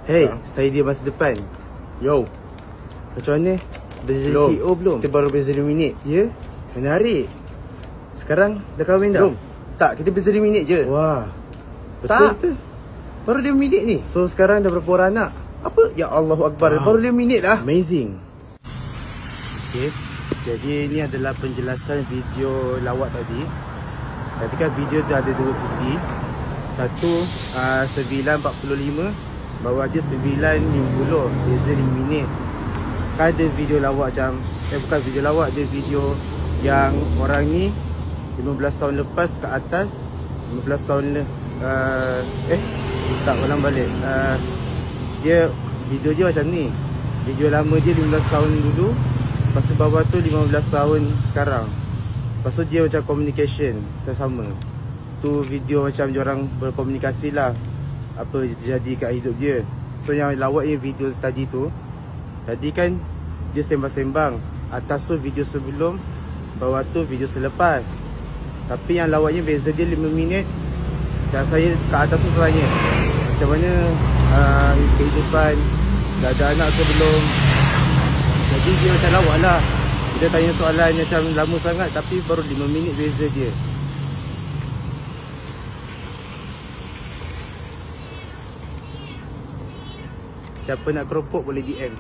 Hey, saya dia masa depan. Yo. Macam mana? Dah jadi Belum. CEO belum? Kita baru beza 2 minit. Ya? Menarik. Sekarang dah kahwin dah? Belum. Tak, kita beza 2 minit je. Wah. Tak. Betul. Baru 2 minit ni. So sekarang dah berapa orang anak? Apa? Ya Allahu Akbar. Wow. Baru 2 minit lah. Amazing. Okay. Jadi ini adalah penjelasan video lawak tadi. Tapi kan video tu ada dua sisi. Satu 9.45, bawah dia 9.50, beza 5 minit. Kan ada video lawak macam bukan video lawak, dia video yang orang ni 15 tahun lepas ke atas, 15 tahun tak ulang balik. Dia video dia macam ni. Video lama dia 15 tahun dulu, lepas tu bawah tu 15 tahun sekarang. Lepas tu dia macam communication sama. Tu video macam diorang berkomunikasi lah, apa jadi kat hidup dia. So yang lawaknya video tadi tu, tadi kan dia sembang-sembang. Atas tu video sebelum, bawah tu video selepas. Tapi yang lawaknya beza dia 5 minit. Saya kat atas tu tanya macam mana kehidupan, dah ada anak ke belum. Jadi dia macam lawak lah. Dia tanya soalan macam lama sangat, tapi baru 5 minit beza dia. Siapa nak keropok boleh DM.